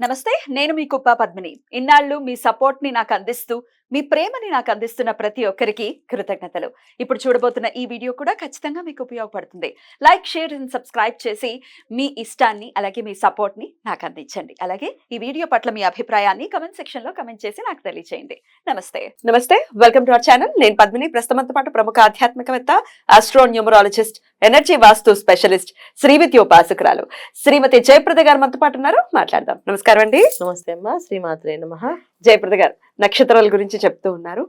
నమస్తే, నేను మీ కుప్ప పద్మిని. ఇన్నాళ్ళు మీ సపోర్ట్ ని నాకు అందిస్తూ, మీ ప్రేమని నాకు అందిస్తున్న ప్రతి ఒక్కరికి కృతజ్ఞతలు. ఇప్పుడు చూడబోతున్న ఈ వీడియో కూడా ఖచ్చితంగా మీకు ఉపయోగపడుతుంది. లైక్, షేర్ అండ్ సబ్స్క్రైబ్ చేసి మీ ఇష్టాన్ని అలాగే మీ సపోర్ట్ ని నాకు అందించండి. అలాగే ఈ వీడియో పట్ల మీ అభిప్రాయాన్ని కమెంట్ సెక్షన్ లో కమెంట్ చేసి నాకు తెలియజేయండి. నమస్తే, వెల్కమ్ టు అవర్ ఛానల్. నేను పద్మిని. ప్రస్తుతంతో పాటు ప్రముఖ ఆధ్యాత్మికవేత్త, ఆస్ట్రో న్యూమరాలజిస్ట్, ఎనర్జీ వాస్తు స్పెషలిస్ట్, శ్రీవిద్యోపాసకురాలు శ్రీమతి జయప్రద గారు మనతో పాటు ఉన్నారు. మాట్లాడదాం. నమస్కారం అండి. నమస్తే అమ్మా. శ్రీమాత్రే నమః. జయప్రద గారు నక్షత్రాల గురించి చెప్తూ ఉన్నారు.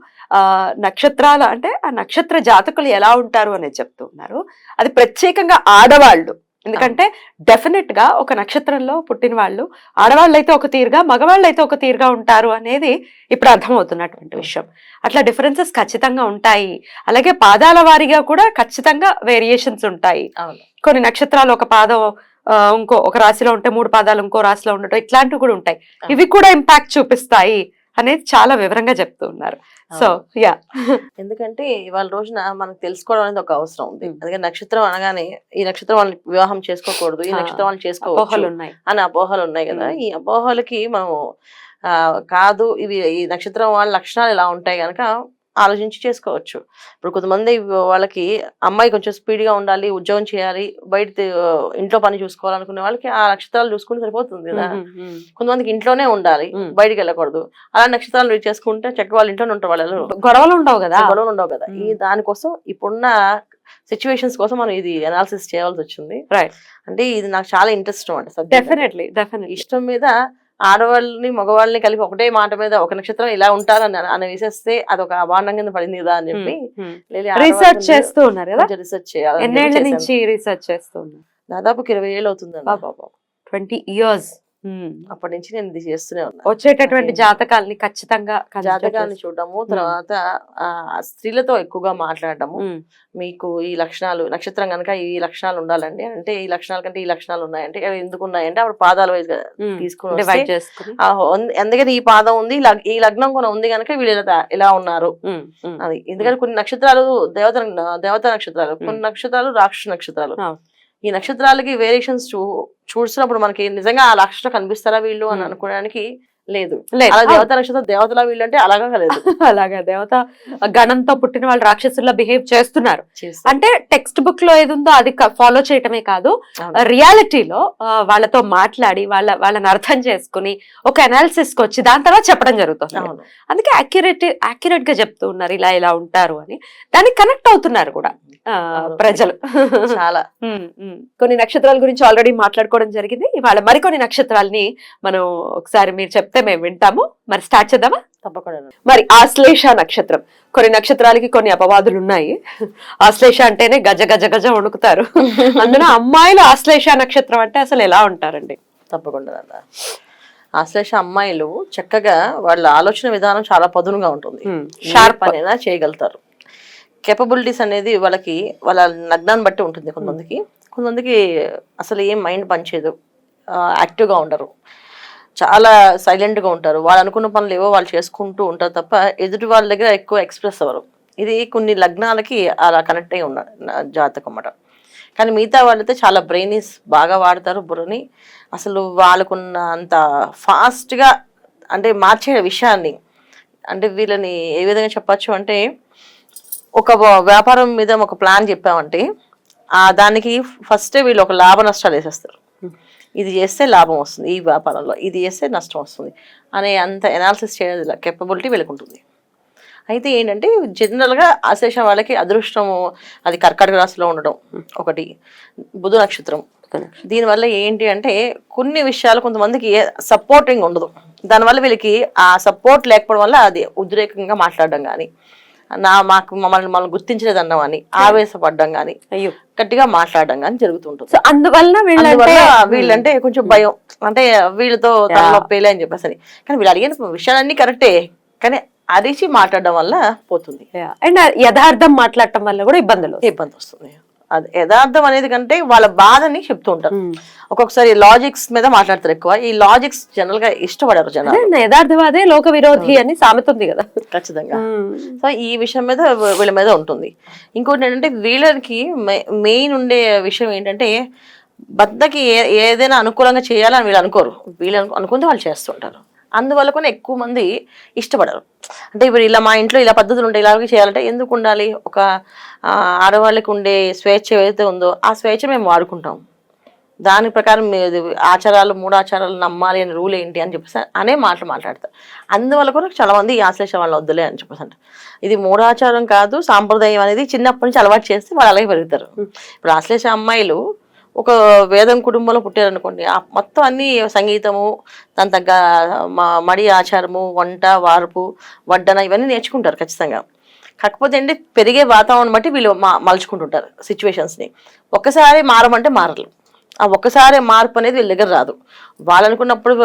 నక్షత్రాలు అంటే ఆ నక్షత్ర జాతకులు ఎలా ఉంటారు అనేది చెప్తూ ఉన్నారు. అది ప్రత్యేకంగా ఆడవాళ్ళు. ఎందుకంటే డెఫినెట్ గా ఒక నక్షత్రంలో పుట్టిన వాళ్ళు ఆడవాళ్ళు అయితే ఒక తీరుగా, మగవాళ్ళు అయితే ఒక తీరుగా ఉంటారు అనేది ఇప్పుడు అర్థమవుతున్నటువంటి విషయం. అట్లా డిఫరెన్సెస్ ఖచ్చితంగా ఉంటాయి. అలాగే పాదాల వారీగా కూడా ఖచ్చితంగా వేరియేషన్స్ ఉంటాయి. కొన్ని నక్షత్రాలు ఒక పాదం ఒక రాశిలో ఉంటే 3 పాదాలు ఇంకో రాశిలో ఉండటం, ఇట్లాంటివి కూడా ఉంటాయి. ఇవి కూడా ఇంపాక్ట్ చూపిస్తాయి అనేది చాలా వివరంగా చెప్తూ ఉన్నారు. సో యా, ఎందుకంటే ఇవాళ రోజున మనకు తెలుసుకోవడం అనేది ఒక అవసరం ఉంది. అందుకని నక్షత్రం అనగానే ఈ నక్షత్రం వాళ్ళని వివాహం చేసుకోకూడదు, ఈ నక్షత్రం వాళ్ళని చేసుకోవచ్చు అని అపోహలు ఉన్నాయి కదా. ఈ అపోహలకి మనం కాదు, ఇవి ఈ నక్షత్రం వాళ్ళ లక్షణాలు ఇలా ఉంటాయి కనుక ఆలోచించి చేసుకోవచ్చు. ఇప్పుడు కొంతమంది వాళ్ళకి అమ్మాయి కొంచెం స్పీడ్గా ఉండాలి, ఉద్యోగం చేయాలి, బయట ఇంట్లో పని చూసుకోవాలనుకునే వాళ్ళకి ఆ నక్షత్రాలు చూసుకుంటే సరిపోతుంది కదా. కొంతమందికి ఇంట్లోనే ఉండాలి, బయటికి వెళ్ళకూడదు. అలా నక్షత్రాలు రీచ్ చేసుకుంటే చక్కగా వాళ్ళ ఇంట్లోనే ఉంటారు. వాళ్ళు గొడవలు ఉండవు కదా. ఈ దానికోసం ఇప్పుడున్న సిచ్యువేషన్స్ కోసం మనం ఇది అనాలిసిస్ చేయాల్సి వచ్చింది. అంటే ఇది నాకు చాలా ఇంట్రెస్ట్ అంటే డెఫినెట్లీ ఇష్టం మీద ఆడవాళ్ళని మగవాళ్ళని కలిపి ఒకటే మాట మీద ఒక నక్షత్రం ఇలా ఉంటారని అని వేసేస్తే అదొక అభాండం కింద పడింది కదా అని చెప్పి రీసెర్చ్ చేస్తూ ఉన్నారు కదా. రీసెర్చ్ చేయాలి. ఎన్నేళ్ల నుంచి రీసెర్చ్ చేస్తూ ఉన్నారు? దాదాపు 20 ఏళ్ళు అవుతుంది. 20 years. అప్పటి నుంచి నేను ఇది చేస్తూనే ఉన్నా. వచ్చేటటువంటి జాతకాలని ఖచ్చితంగా జాతకాన్ని చూడటము, తర్వాత స్త్రీలతో ఎక్కువగా మాట్లాడటము. మీకు ఈ లక్షణాలు, నక్షత్రం కనుక ఈ లక్షణాలు ఉండాలండి అంటే ఈ లక్షణాల కంటే ఈ లక్షణాలు ఉన్నాయంటే ఎందుకు ఉన్నాయంటే అప్పుడు పాదాల వైజ్ తీసుకుని ఎందుకంటే ఈ పాదం ఉంది, ఈ లగ్నం కూడా ఉంది కనుక వీళ్ళు ఇలా ఉన్నారు అది. ఎందుకంటే కొన్ని నక్షత్రాలు దేవత నక్షత్రాలు, కొన్ని నక్షత్రాలు రాక్షస నక్షత్రాలు. ఈ నక్షత్రాలకి వేరియేషన్స్ చూసినప్పుడు మనకి నిజంగా ఆ లక్షణం కనిపిస్తారా వీళ్ళు అని అనుకోవడానికి లేదు. అలా దేవత నక్షత్రం దేవతలా వీళ్ళు అంటే అలాగా లేదు. అలాగా దేవత గణంతో పుట్టిన వాళ్ళు రాక్షసుల్లా బిహేవ్ చేస్తున్నారు అంటే టెక్స్ట్ బుక్ లో ఏది ఉందో అది ఫాలో చేయటమే కాదు, రియాలిటీలో వాళ్ళతో మాట్లాడి వాళ్ళని అర్థం చేసుకుని ఒక అనాలిసిస్ కి వచ్చి దాని తర్వాత చెప్పడం జరుగుతుంది. అందుకే యాక్యురేట్ గా చెప్తూ ఉన్నారు ఇలా ఇలా ఉంటారు అని. దానికి కనెక్ట్ అవుతున్నారు కూడా ప్రజలు చాలా. కొన్ని నక్షత్రాల గురించి ఆల్రెడీ మాట్లాడుకోవడం జరిగింది. ఇవాళ మరికొన్ని నక్షత్రాలని మనం ఒకసారి మీరు చెప్తే మేము వింటాము. మరి స్టార్ట్ చేద్దామా? తప్పకుండా. మరి ఆశ్లేష నక్షత్రం. కొన్ని నక్షత్రాలకి కొన్ని అపవాదులు ఉన్నాయి. ఆశ్లేష అంటేనే గజ గజ గజ వణుకుతారు. అందులో అమ్మాయిలు ఆశ్లేష నక్షత్రం అంటే అసలు ఎలా ఉంటారండి? తప్పకుండా. ఆశ్లేష అమ్మాయిలు చక్కగా వాళ్ళ ఆలోచన విధానం చాలా పదునుగా ఉంటుంది. షార్ప్ అనేది చేయగలుగుతారు. కేపబిలిటీస్ అనేది వాళ్ళకి వాళ్ళ లగ్నాన్ని బట్టి ఉంటుంది. కొంతమందికి అసలు ఏం మైండ్ పనిచేయదు, యాక్టివ్గా ఉండరు, చాలా సైలెంట్గా ఉంటారు. వాళ్ళు అనుకున్న పనులు ఏవో వాళ్ళు చేసుకుంటూ ఉంటారు తప్ప ఎదుటి వాళ్ళ దగ్గర ఎక్కువ ఎక్స్ప్రెస్ అవ్వరు. ఇది కొన్ని లగ్నాలకి అలా కనెక్ట్ అయి ఉన్న జాతకం అన్నమాట. కానీ మిగతా వాళ్ళైతే చాలా బ్రెయినీస్ బాగా వాడతారు బుర్రని. అసలు వాళ్ళకున్న అంత ఫాస్ట్గా అంటే మార్చే విషయాన్ని అంటే వీళ్ళని ఏ విధంగా చెప్పచ్చు అంటే ఒక వ్యాపారం మీద ఒక ప్లాన్ చెప్పామంటే దానికి ఫస్టే వీళ్ళు ఒక లాభ నష్టాలు వేసేస్తారు. ఇది చేస్తే లాభం వస్తుంది ఈ వ్యాపారంలో, ఇది చేస్తే నష్టం వస్తుంది అనే అంత ఎనాలిసిస్ చేయడం కెపబిలిటీ వీళ్ళకి ఉంటుంది. అయితే ఏంటంటే జనరల్గా ఆశ్లేష వాళ్ళకి అదృష్టము అది కర్కాటక రాశిలో ఉండడం ఒకటి, బుధ నక్షత్రం. దీనివల్ల ఏంటి అంటే కొన్ని విషయాలు కొంతమందికి సపోర్టింగ్ ఉండదు. దానివల్ల వీళ్ళకి ఆ సపోర్ట్ లేకపోవడం వల్ల అది ఉద్రేకంగా మాట్లాడడం కానీ, మమ్మల్ని గుర్తించలేదు అన్నాం అని ఆవేశపడ్డం కానీ, గట్టిగా మాట్లాడడం కానీ జరుగుతుంటుంది. అందువల్ల వీళ్ళంటే కొంచెం భయం, అంటే వీళ్ళతో తలనొప్పేలే అని చెప్పేసి. కానీ వీళ్ళు అడిగిన విషయాలన్నీ కరెక్టే, కానీ అరిచి మాట్లాడడం వల్ల పోతుంది. అండ్ యథార్థం మాట్లాడటం వల్ల కూడా ఇబ్బంది వస్తుంది. అది యథార్థం అనేది కంటే వాళ్ళ బాధని చెప్తూ ఉంటారు. ఒక్కొక్కసారి లాజిక్స్ మీద మాట్లాడతారు ఎక్కువ. ఈ లాజిక్స్ జనరల్ గా ఇష్టపడరు జనాలు. యథార్థవాదే లోక విరోధి అని సామెత ఉంది కదా. ఖచ్చితంగా. సో ఈ విషయం మీద వీళ్ళ మీద ఉంటుంది. ఇంకోటి ఏంటంటే వీళ్ళకి మెయిన్ ఉండే విషయం ఏంటంటే భర్తకి ఏదైనా అనుకూలంగా చేయాలని వీళ్ళు అనుకోరు, వీళ్ళు అనుకుంటే వాళ్ళు చేస్తుంటారు. అందువల్ల కూడా ఎక్కువ మంది ఇష్టపడరు. అంటే ఇప్పుడు ఇలా మా ఇంట్లో ఇలా పద్ధతులు ఉంటాయి, ఇలాగే చేయాలంటే ఎందుకు ఉండాలి? ఒక ఆడవాళ్ళకి ఉండే స్వేచ్ఛ ఏదైతే ఉందో ఆ స్వేచ్ఛ మేము వాడుకుంటాం. దాని ప్రకారం ఆచారాలు 3 ఆచారాలు నమ్మాలి అని రూల్ ఏంటి అని చెప్పేసి అనే మాటలు మాట్లాడతారు. అందువల్ల కూడా చాలా మంది ఈ ఆశ్లేష వాళ్ళ వద్దులే అని చెప్పేసి అంటారు. ఇది 3 ఆచారం కాదు, సాంప్రదాయం అనేది చిన్నప్పటి నుంచి అలవాటు చేస్తే వాళ్ళు అలాగే పెరుగుతారు. ఇప్పుడు ఆశ్లేష అమ్మాయిలు ఒక వేదం కుటుంబంలో పుట్టారనుకోండి, మొత్తం అన్ని సంగీతము, దాని తగ్గ మడి ఆచారము, వంట వార్పు వడ్డన ఇవన్నీ నేర్చుకుంటారు ఖచ్చితంగా. కాకపోతే ఏంటి, పెరిగే వాతావరణం బట్టి వీళ్ళు మలుచుకుంటుంటారు సిచ్యువేషన్స్ని. ఒక్కసారి మారమంటే మారలు. ఆ ఒక్కసారి మార్పు అనేది వీళ్ళ దగ్గర రాదు. వాళ్ళు అనుకున్నప్పుడు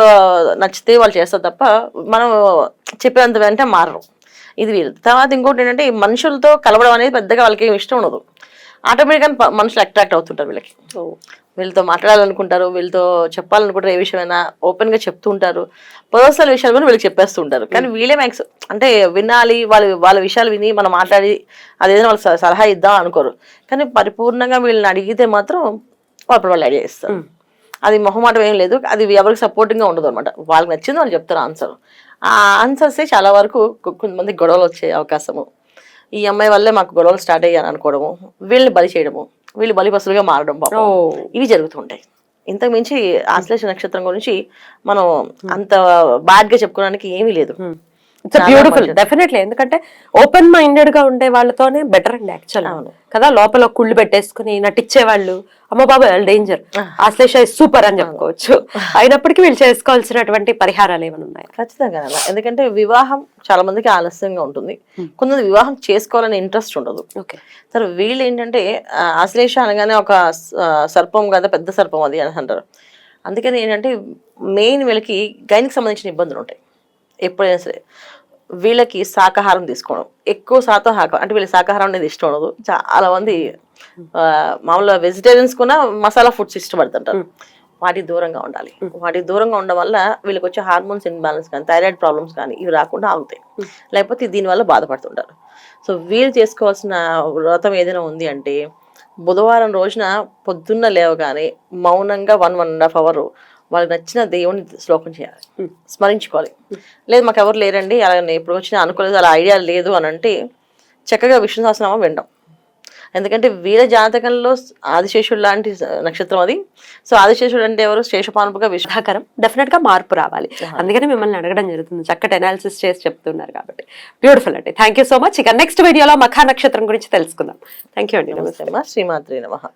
నచ్చితే వాళ్ళు చేస్తారు తప్ప మనం చెప్పేంత వెంటనే మారరు. ఇది వీళ్ళు. తర్వాత ఇంకోటి ఏంటంటే, ఈ మనుషులతో కలవడం అనేది పెద్దగా వాళ్ళకి ఏమి ఇష్టం ఉండదు. ఆటోమేటిక్గా మనుషులు అట్రాక్ట్ అవుతుంటారు వీళ్ళకి. వీళ్ళతో మాట్లాడాలనుకుంటారు, వీళ్ళతో చెప్పాలనుకుంటారు, ఏ విషయమైనా ఓపెన్గా చెప్తూ ఉంటారు. పర్సనల్ విషయాలు కూడా వీళ్ళకి చెప్పేస్తూ ఉంటారు. కానీ వీళ్ళే అంటే వినాలి, వాళ్ళ విషయాలు విని మనం మాట్లాడి అదేదైనా వాళ్ళకి సలహా ఇద్దాం అనుకోరు. కానీ పరిపూర్ణంగా వీళ్ళని అడిగితే మాత్రం వాళ్ళు ఐడియా ఇస్తారు. అది మొహమాటం ఏం లేదు, అది ఎవరికి సపోర్టింగ్గా ఉండదు అనమాట. వాళ్ళకి నచ్చింది వాళ్ళు చెప్తారు ఆన్సర్. ఆ ఆన్సర్సే చాలా వరకు కొంతమంది గొడవలు వచ్చే అవకాశము, ఈ అమ్మాయి వల్లే మాకు గొడవలు స్టార్ట్ అయ్యాను అనుకోవడము, వీళ్ళని బలి చేయడము, వీళ్ళు బలిపసులుగా మారడం పాపం, ఇవి జరుగుతుంటాయి. ఇంతకు మించి ఆశ్లేష నక్షత్రం గురించి మనం అంత బ్యాడ్ గా చెప్పుకోవడానికి ఏమీ లేదు. It's beautiful definitely. ఎందుకంటే ఓపెన్ మైండెడ్ గా ఉండే వాళ్ళతోనే బెటర్ అండి యాక్చువల్ కదా. లోపల కుళ్ళు పెట్టేసుకుని నటించే వాళ్ళు అమ్మ బాబు డేంజర్, ఆశ్లేష సూపర్ అని చెప్పుకోవచ్చు. అయినప్పటికీ వీళ్ళు చేసుకోవాల్సినటువంటి పరిహారాలు ఏమైనా ఉన్నాయి? ఖచ్చితంగా. ఎందుకంటే వివాహం చాలా మందికి ఆలస్యంగా ఉంటుంది, కొంతమంది వివాహం చేసుకోవాలని ఇంట్రెస్ట్ ఉండదు. సరే వీళ్ళు ఏంటంటే ఆశ్లేష అనగానే ఒక సర్పం కదా, పెద్ద సర్పం అది అని అంటారు. అందుకని ఏంటంటే మెయిన్ వీళ్ళకి గైనికి సంబంధించిన ఇబ్బందులు ఉంటాయి. ఎప్పుడైనా సరే వీళ్ళకి శాకాహారం తీసుకోవడం, ఎక్కువ శాతం అంటే వీళ్ళకి శాకాహారం అనేది ఇష్టం ఉండదు. చాలా మంది మామూలుగా వెజిటేరియన్స్ కూడా మసాలా ఫుడ్స్ ఇష్టపడుతుంటారు. వాటికి దూరంగా ఉండాలి. వాటికి దూరంగా ఉండడం వల్ల వీళ్ళకి వచ్చే హార్మోన్స్ ఇన్బ్యాలెన్స్ కానీ, థైరాయిడ్ ప్రాబ్లమ్స్ కానీ ఇవి రాకుండా ఆగుతాయి. లేకపోతే దీనివల్ల బాధపడుతుంటారు. సో వీళ్ళు చేసుకోవాల్సిన వ్రతం ఏదైనా ఉంది అంటే, బుధవారం రోజున పొద్దున్న లేవగానే మౌనంగా 1.5 hours వాళ్ళకి నచ్చిన దేవుని శ్లోకం చేయాలి, స్మరించుకోవాలి. లేదు మాకు ఎవరు లేరండి, అలా ఎప్పుడు వచ్చినా అనుకోలేదు, అలా ఐడియా లేదు అని అంటే చక్కగా విష్ణు సహస్రనామం వినడం. ఎందుకంటే వీళ్ళ జాతకంలో ఆదిశేషుడు లాంటి నక్షత్రం అది. సో ఆదిశేషుడు అంటే ఎవరు? శేషపానుపుగా విశ్వాకరం. డెఫినెట్ గా మార్పు రావాలి. అందుకని మిమ్మల్ని అడగడం జరుగుతుంది, చక్కటి అనాలిసిస్ చేసి చెప్తున్నారు కాబట్టి. బ్యూటిఫుల్ అండి, థ్యాంక్ యూ సో మచ్. ఇక నెక్స్ట్ వీడియోలో మఖా నక్షత్రం గురించి తెలుసుకుందాం. థ్యాంక్ యూ అండి. నమస్తే. శ్రీమాత్రే నమః.